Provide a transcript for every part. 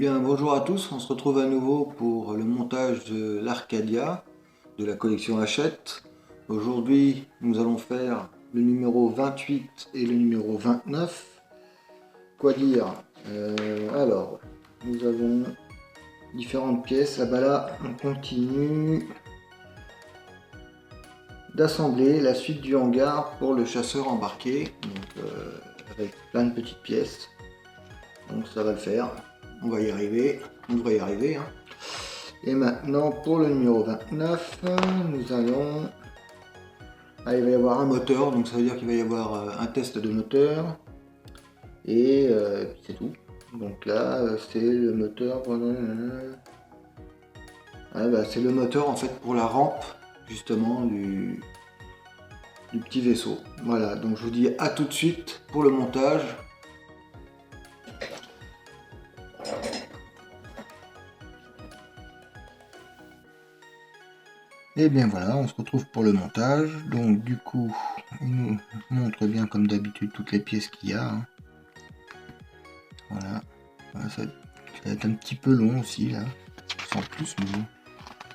bien, bonjour à tous, on se retrouve à nouveau pour le montage de l'Arcadia de la collection Hachette. Aujourd'hui, nous allons faire le numéro 28 et le numéro 29. Quoi dire Alors, nous avons différentes pièces. Ah bah là, on continue d'assembler la suite du hangar pour le chasseur embarqué, donc, avec plein de petites pièces. Donc ça va le faire. On va y arriver, on devrait y arriver. Hein. Et maintenant pour le numéro 29, nous allons... Ah, il va y avoir un moteur, donc ça veut dire qu'il va y avoir un test de moteur. Et c'est tout. Donc là, c'est le moteur... Ah, bah, c'est le moteur en fait pour la rampe justement du petit vaisseau. Voilà, donc je vous dis à tout de suite pour le montage. Et bien voilà, on se retrouve pour le montage. Donc du coup, il nous montre bien comme d'habitude toutes les pièces qu'il y a. Hein. Voilà. Voilà, ça va être un petit peu long aussi là, sans plus, mais bon,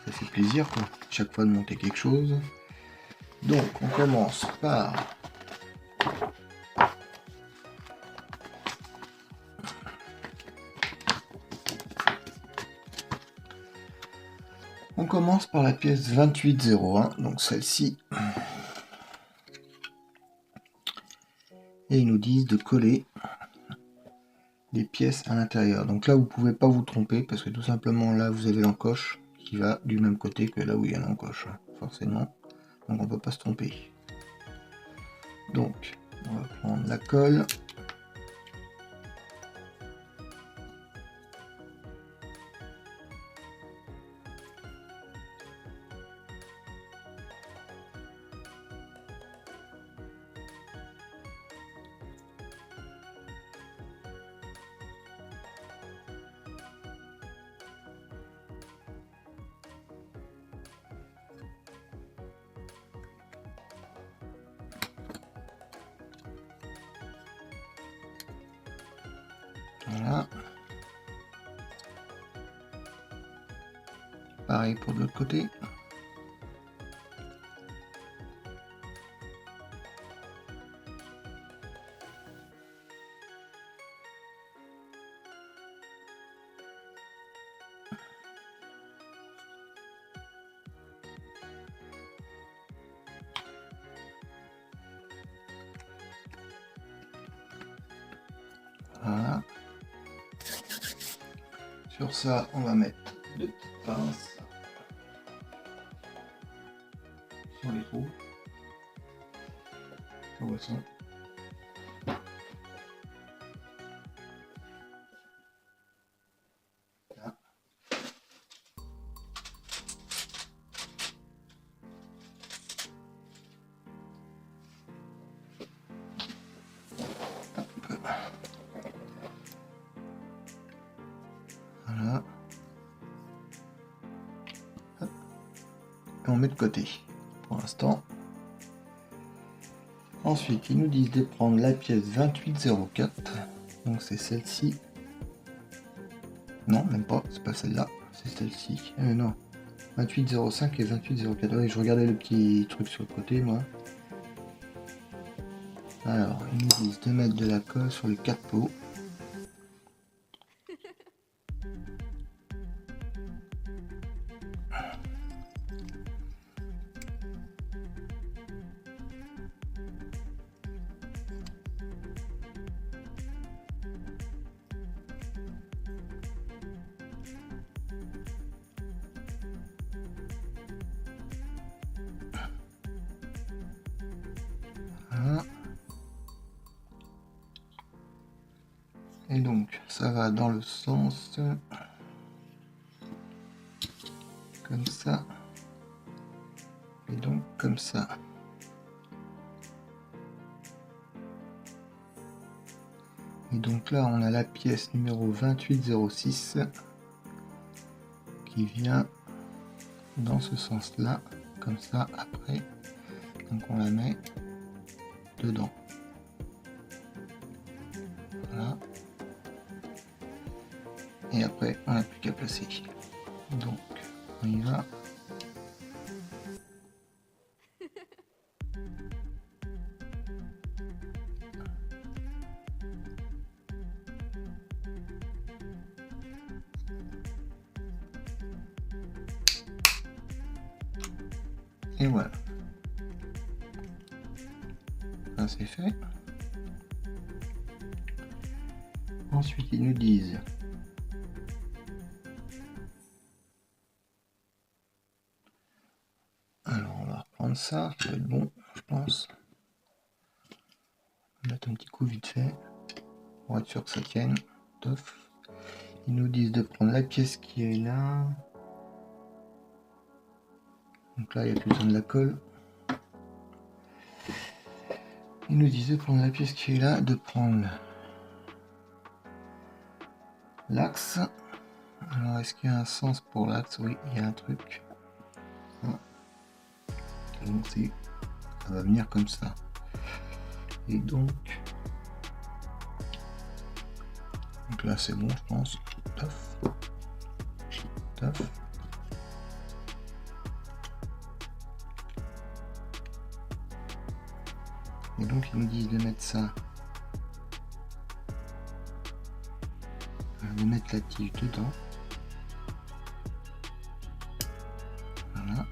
ça fait plaisir quoi, chaque fois de monter quelque chose. Donc on commence par la pièce 2801, donc celle-ci. Et ils nous disent de coller des pièces à l'intérieur. Donc là vous pouvez pas vous tromper parce que tout simplement là vous avez l'encoche qui va du même côté que là où il y a l'encoche, forcément. Donc on peut pas se tromper. Donc on va prendre la colle. Voilà. Pareil pour de l'autre côté. Voilà. Sur ça, on va mettre deux petites pinces sur les trous. Voilà. Voilà. Et on met de côté pour l'instant. Ensuite, ils nous disent de prendre la pièce 2804. Donc c'est celle-ci. Non, même pas, c'est pas celle-là, c'est celle-ci. Non, 2805 et 2804. Oui, je regardais le petit truc sur le côté, moi. Alors, ils nous disent de mettre de la colle sur les 4 pots. Voilà. Et donc, ça va dans le sens comme ça. Et donc, comme ça. Et donc là, on a la pièce numéro 2806 qui vient dans ce sens-là, comme ça, après. Donc on la met dedans. Voilà. et après on n'a plus qu'à placer. Donc on y va. Et voilà. Ça c'est fait. Ensuite ils nous disent alors on va reprendre ça, ça va être bon je pense. On va mettre un petit coup vite fait pour être sûr que ça tienne. Tof. Ils nous disent de prendre la pièce qui est là. Donc là il n'y a plus besoin de la colle. Ils nous disent de prendre la pièce qui est là, de prendre l'axe. Alors est-ce qu'il y a un sens pour l'axe? Oui, il y a un truc. Donc ça va venir comme ça. Et donc là c'est bon je pense. Taf. Taf. Et donc ils nous disent de mettre ça. De mettre la tige dedans. Voilà.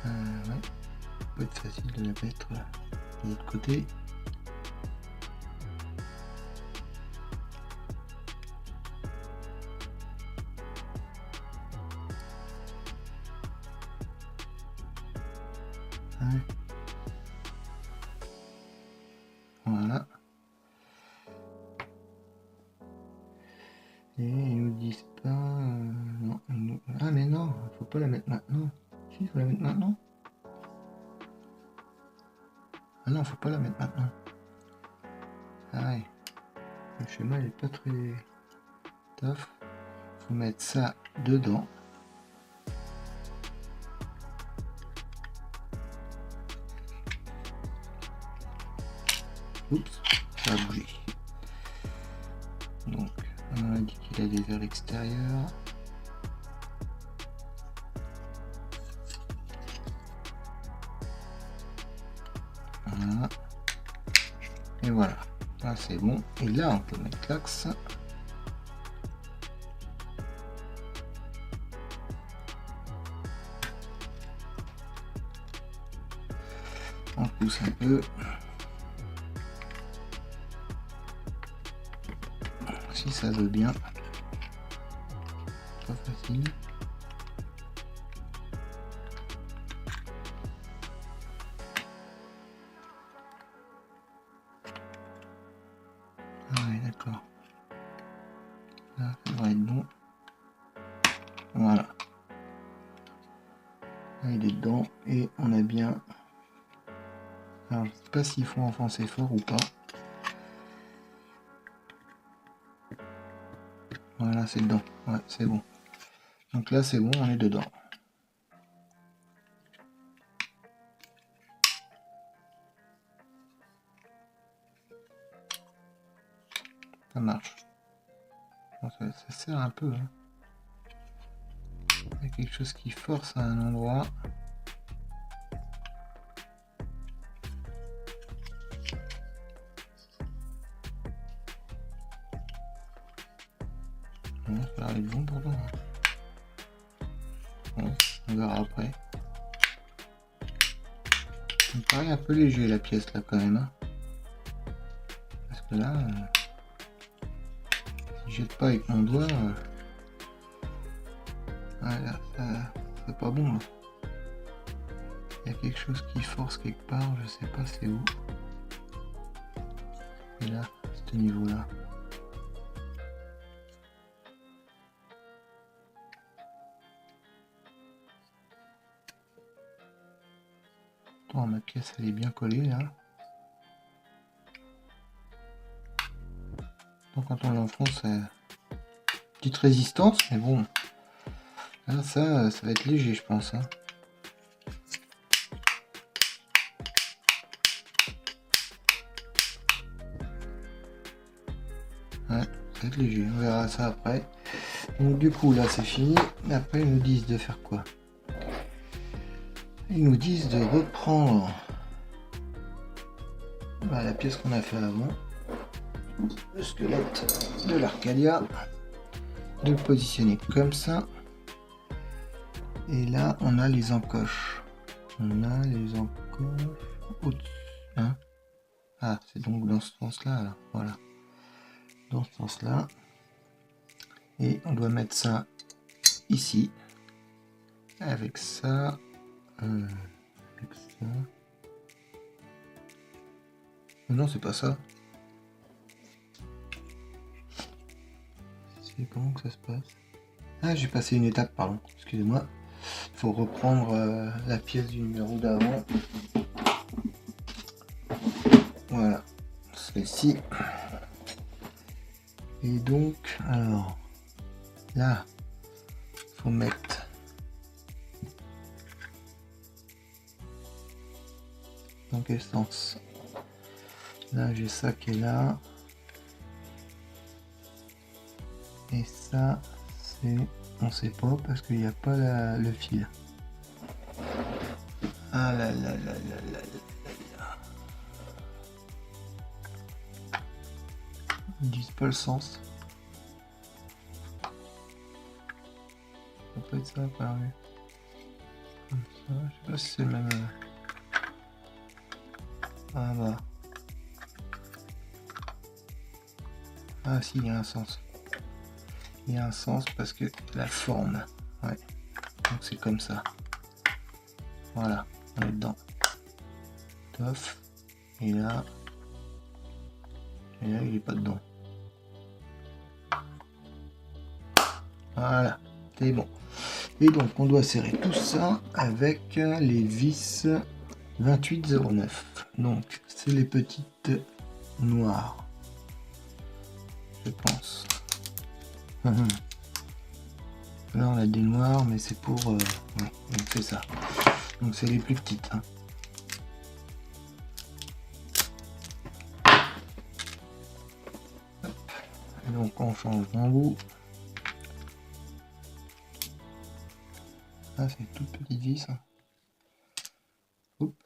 Ouais. Ça peut être facile de la mettre de l'autre côté. Ouais. Voilà. Et ils nous disent pas... non, ah mais non, faut pas la mettre maintenant. Si, il faut la mettre maintenant. Ah non, faut pas la mettre maintenant. Ah ouais. Le schéma il est pas très tough. Faut mettre ça dedans. Oups, ça a bougé. Donc, on a dit qu'il allait vers l'extérieur. Voilà. Et voilà. Là, c'est bon. Et là, on peut mettre l'axe. On pousse un peu. Si ça veut bien. Pas facile. Ah oui, d'accord. Là, ça devrait être bon. Voilà. Là, il est dedans et on a bien. Alors, je sais pas s'il faut enfoncer fort ou pas. Voilà, c'est dedans. Ouais, c'est bon. Donc là, c'est bon, on est dedans. Ça marche. Bon, ça sert un peu. Hein. Il y a quelque chose qui force à un endroit. Bon, ça a l'air bon pourtant. Bon, on verra après. Ça me paraît un peu léger la pièce là quand même. Hein. Parce que là, si je jette pas avec mon doigt, voilà, c'est pas bon. Là. Il y a quelque chose qui force quelque part, je sais pas c'est où. Et là, à ce niveau là. Attends, ma pièce elle est bien collée là. Donc quand on l'enfonce, petite résistance, mais bon. Là, ça va être léger, je pense. Hein. Ouais, ça commence à être léger, on verra ça après. Donc du coup là c'est fini, après ils nous disent de faire quoi? Ils nous disent de reprendre la pièce qu'on a fait avant, le squelette de l'Arcadia, de le positionner comme ça, et là on a les encoches. On a les encoches au-dessus, hein. Ah, c'est donc dans ce sens-là, alors voilà, dans ce sens-là, et on doit mettre ça ici, avec ça, avec ça. Non, c'est pas ça. C'est comment que ça se passe? Ah, j'ai passé une étape, pardon, excusez-moi. Il faut reprendre la pièce du numéro d'avant. Voilà, celle-ci. Et donc, alors, là, il faut mettre dans quel sens? Là, j'ai ça qui est là. Et ça, c'est... on sait pas parce qu'il n'y a pas le fil. Ah là là là là là là. Ils disent pas le sens. Ça peut être ça, pareil. Comme ça, je sais pas si c'est le même... Ah bah. Ah si, il y a un sens. Il y a un sens parce que la forme. Ouais. Donc c'est comme ça. Voilà, on est dedans. Tof. Et là, il est pas dedans. Voilà, c'est bon. Et donc on doit serrer tout ça avec les vis 2809. Donc c'est les petites noires, je pense. Là on a des noirs, mais c'est pour... ouais, donc c'est ça. Donc c'est les plus petites. Hein. Et donc on change d'embout. Ah, c'est une toute petite vis. Hein. Oups.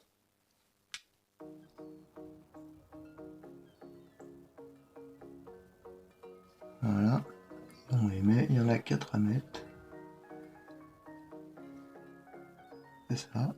Voilà. On les met. Il y en a 4 à mettre. C'est ça.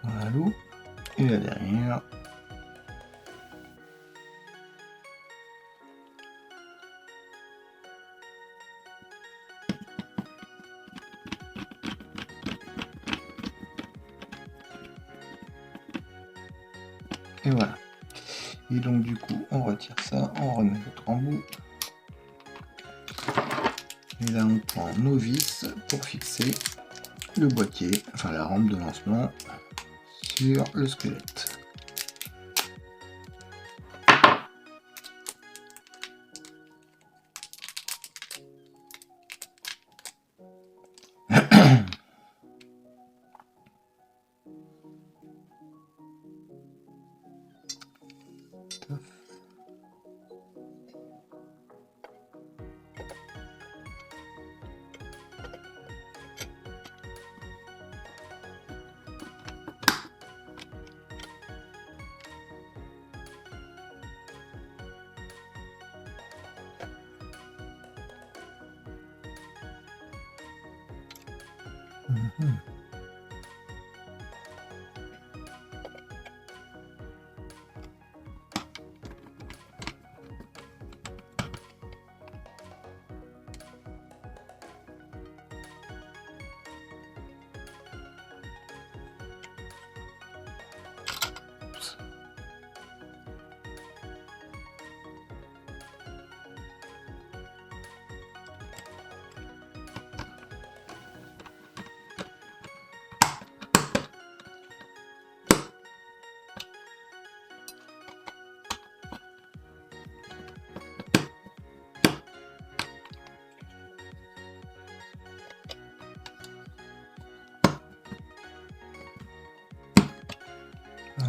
Voilà, et la dernière. Et voilà. Et donc du coup, on retire ça, on remet notre embout. Et là, on prend nos vis pour fixer le boîtier, enfin la rampe de lancement, sur le squelette.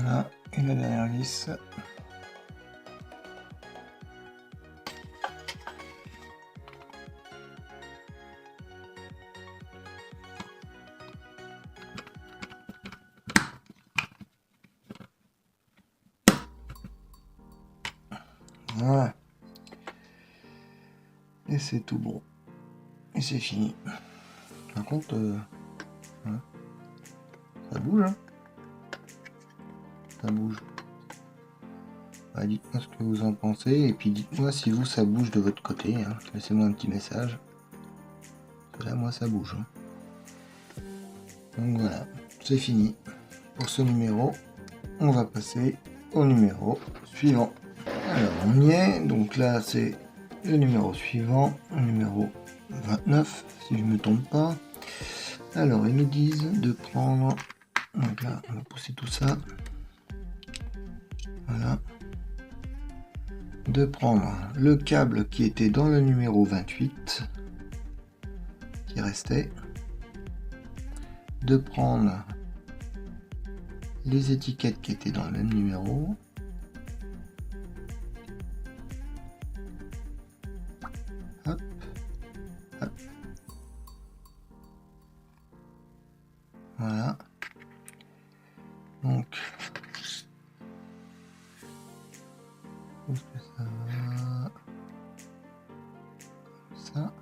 Voilà, et la dernière vis. Voilà. Et c'est tout bon. Et c'est fini. Par contre, voilà. Ça bouge, hein. Ça bouge. Bah, dites-moi ce que vous en pensez, et puis dites-moi si vous, ça bouge de votre côté, hein. Laissez-moi un petit message. Parce que là, moi, ça bouge, hein. Donc voilà, c'est fini pour ce numéro. On va passer au numéro suivant. Alors, on y est. Donc là, c'est le numéro suivant, le numéro 29, si je ne me trompe pas. Alors, ils nous disent de prendre... Donc là, on va pousser tout ça. Voilà. De prendre le câble qui était dans le numéro 28, qui restait. De prendre les étiquettes qui étaient dans le même numéro. Hop, hop. Voilà. Donc, où est-ce que ça va? Ça.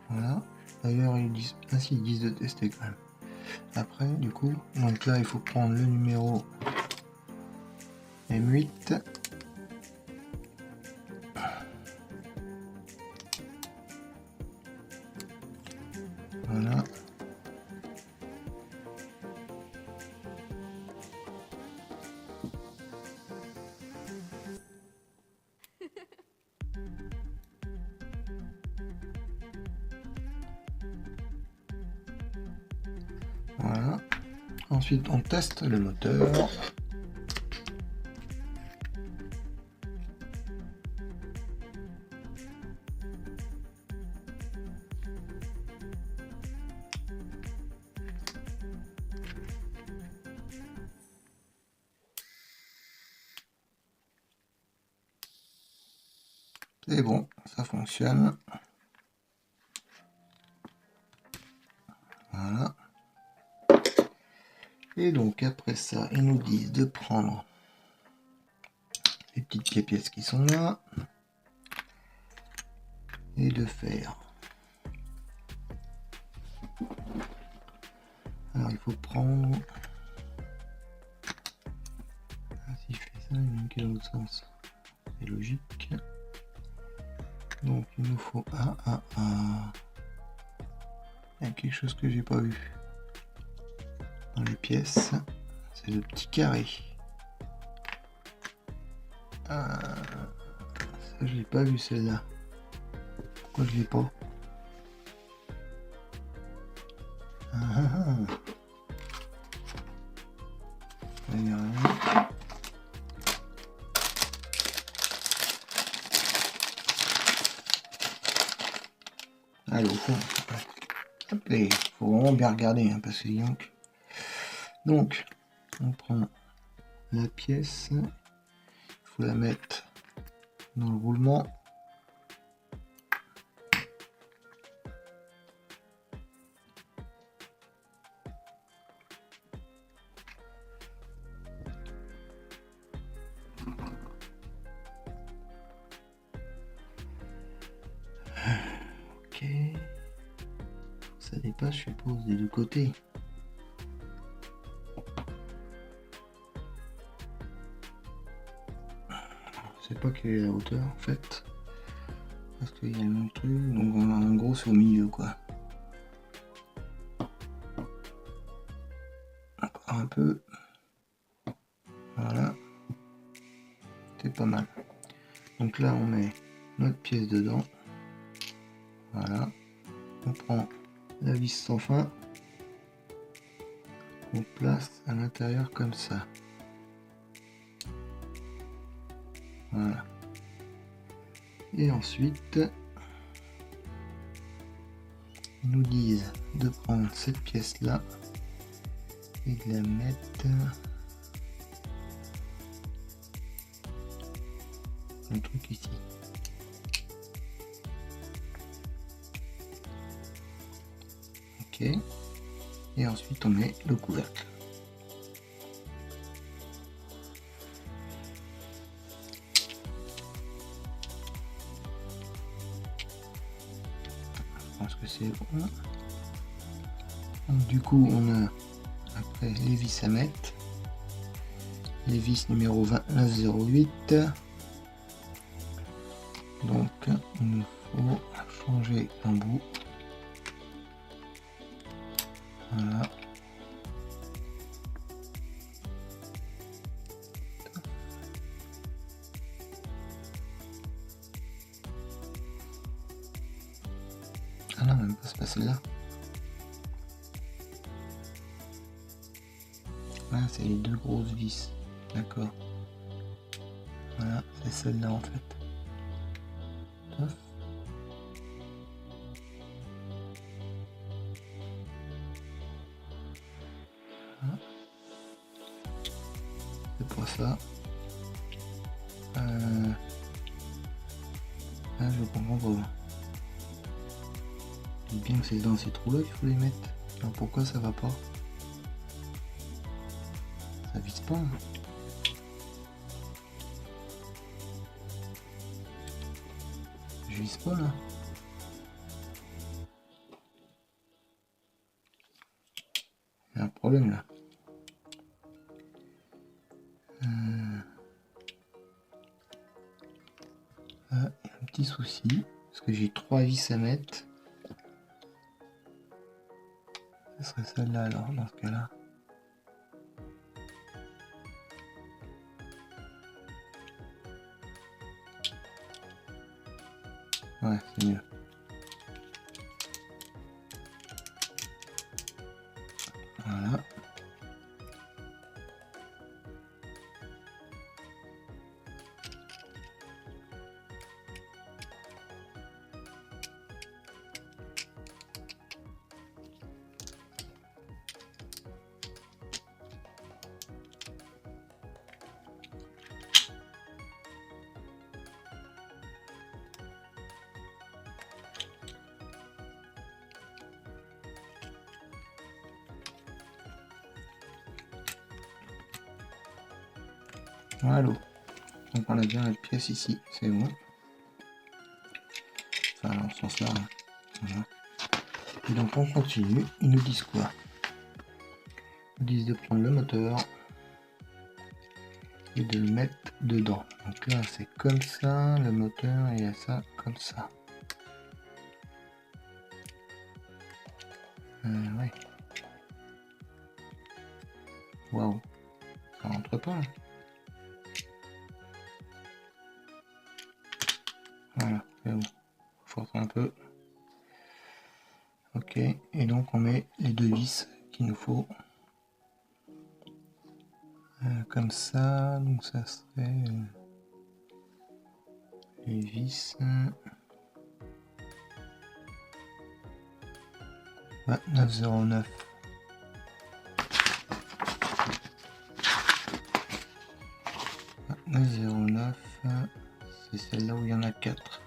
Voilà. D'ailleurs, ils disent, ainsi ils disent de tester quand même. Après, du coup, donc là, il faut prendre le numéro M8. Voilà. Voilà. Ensuite, on teste le moteur. C'est bon, ça fonctionne. Voilà. Et donc après ça, ils nous disent de prendre les petites pièces qui sont là et de faire. Alors il faut prendre. Si je fais ça, il manque dans l'autre sens. C'est logique. Donc il nous faut il y a quelque chose que j'ai pas vu dans les pièces. C'est le petit carré. Ça je l'ai pas vu celle-là. Pourquoi je l'ai pas? Il y a rien. Allez, au fond. Il faut vraiment bien regarder, hein, parce que donc, on prend la pièce, il faut la mettre dans le roulement. Ok. Ça dépasse, je suppose, des deux côtés. Je sais pas quelle est la hauteur en fait. Parce qu'il y a le même truc, donc en gros c'est au milieu quoi. Encore un peu. Voilà. C'est pas mal. Donc là on met notre pièce dedans. Voilà. On prend la vis sans fin. On place à l'intérieur comme ça. Voilà. Et ensuite, ils nous disent de prendre cette pièce-là essayer de la mettre le truc ici. Ok. Et ensuite on met le couvercle. Je pense que c'est bon. Donc, du coup on a après les vis à mettre. Les vis numéro 2908. Donc il nous faut changer un bout. Voilà. Ah non, même pas, c'est pas celle-là. Ah, c'est les deux grosses vis. D'accord. Voilà, c'est celle-là en fait. Hop. Voilà. C'est pour ça. Ah, je comprends pas. Je dis bien que c'est dans ces trous-là qu'il faut les mettre. Alors pourquoi ça va pas? Ça vise pas. Hein. Je vise pas là. Il y a un problème là. Ah, il y a un petit souci. Parce que j'ai 3 vis à mettre. Ce serait celle-là alors dans ce cas-là. Ouais, c'est mieux. Voilà. Voilà. Donc on a bien la pièce ici, c'est bon. Enfin, dans ce sens-là. Hein. Voilà. Et donc on continue. Ils nous disent quoi? Ils nous disent de prendre le moteur et de le mettre dedans. Donc là c'est comme ça, le moteur, et à ça comme ça. Ouais. Waouh. Ça rentre pas là. Voilà, c'est bon. Force un peu. Ok, et donc on met les deux vis qu'il nous faut. Comme ça, donc ça serait les vis. 2909. C'est celle-là où il y en a 4.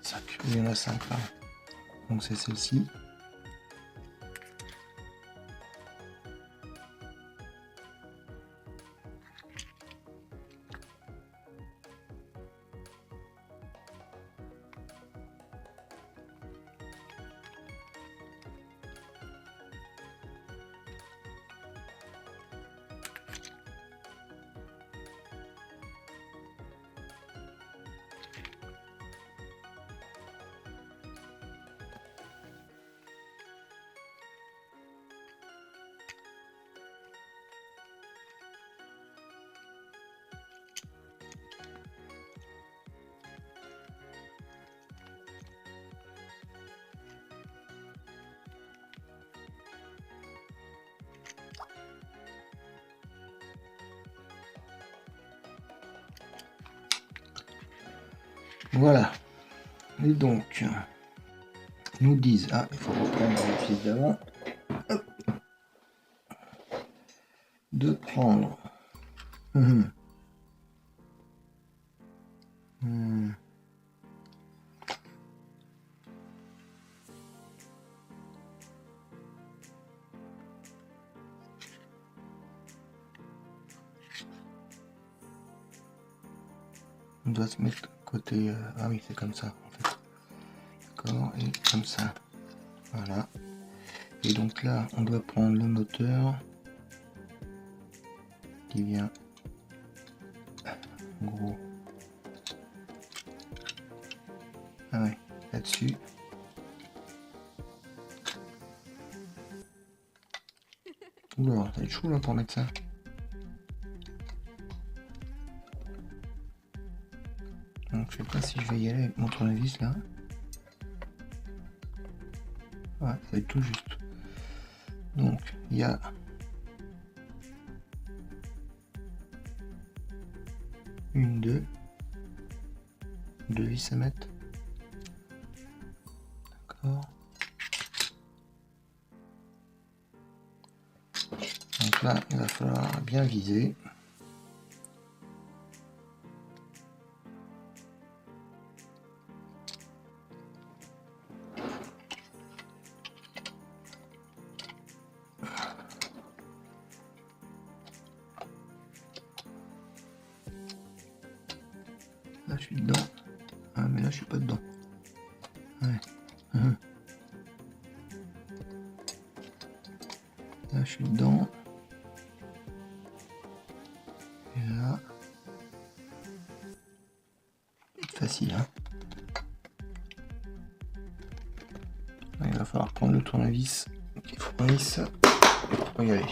5. Il y en a 5 là. Donc c'est celle-ci. Voilà. Et donc, nous disent, ah, il faut reprendre le fil d'avant. de prendre on doit se mettre côté... ah oui, c'est comme ça en fait. D'accord, et comme ça. Voilà. Et donc là, on doit prendre le moteur qui vient en gros. Ah ouais, là-dessus. Oula, ça va être chaud là pour mettre ça. Donc je sais pas si je vais y aller avec mon tournevis là. Ouais, ça va être tout juste. Donc il y a deux vis à mettre. D'accord. Donc là, il va falloir bien viser. Là, je suis dedans. Ah, mais là, je suis pas dedans. Ouais. Là, je suis dedans. Et là, c'est facile, hein. Là, il va falloir prendre le tournevis qui fournisse pour y aller.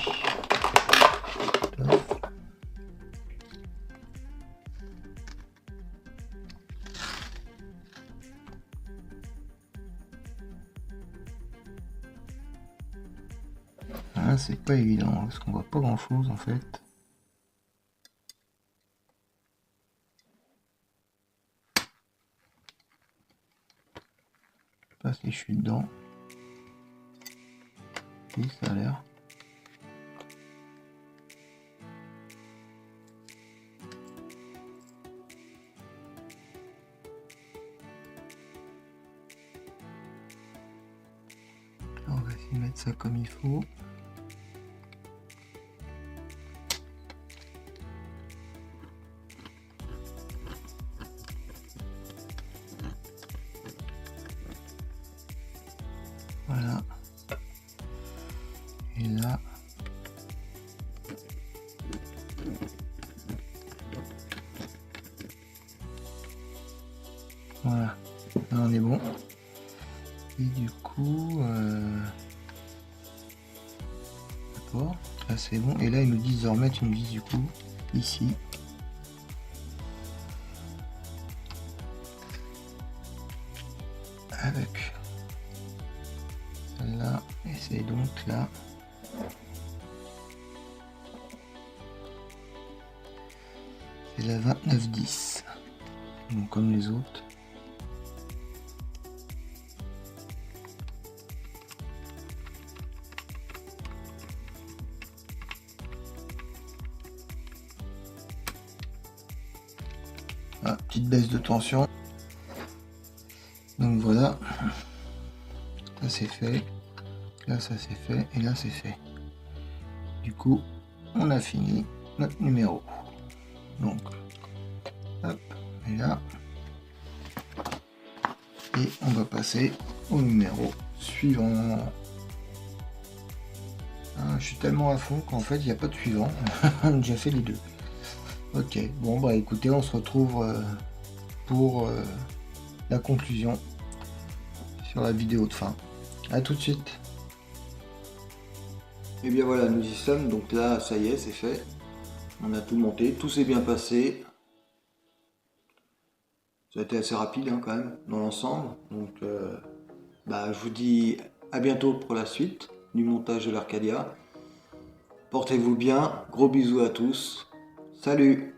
Ah, c'est pas évident parce qu'on voit pas grand chose en fait. Je sais pas si je suis dedans. Oui, ça a l'air. On va essayer de mettre ça comme il faut. Voilà. Et là. Voilà. Là on est bon. Et du coup. D'accord. Là c'est bon. Et là ils nous disent de remettre une vis du coup. Ici. Avec celle-là. Et c'est donc là. C'est la 2910. Donc comme les autres. Ah, petite baisse de tension. Donc voilà. Ça c'est fait. Là ça c'est fait. Et là c'est fait. Du coup, on a fini notre numéro. Donc, hop, et là. Et on va passer au numéro suivant. Ah, je suis tellement à fond qu'en fait il n'y a pas de suivant. On a déjà fait les deux. Ok, bon bah écoutez, on se retrouve pour la conclusion sur la vidéo de fin. A tout de suite. Et bien voilà, nous y sommes. Donc là, ça y est, c'est fait. On a tout monté, tout s'est bien passé. Ça a été assez rapide hein, quand même dans l'ensemble. Donc je vous dis à bientôt pour la suite du montage de l'Arcadia. Portez-vous bien, gros bisous à tous. Salut!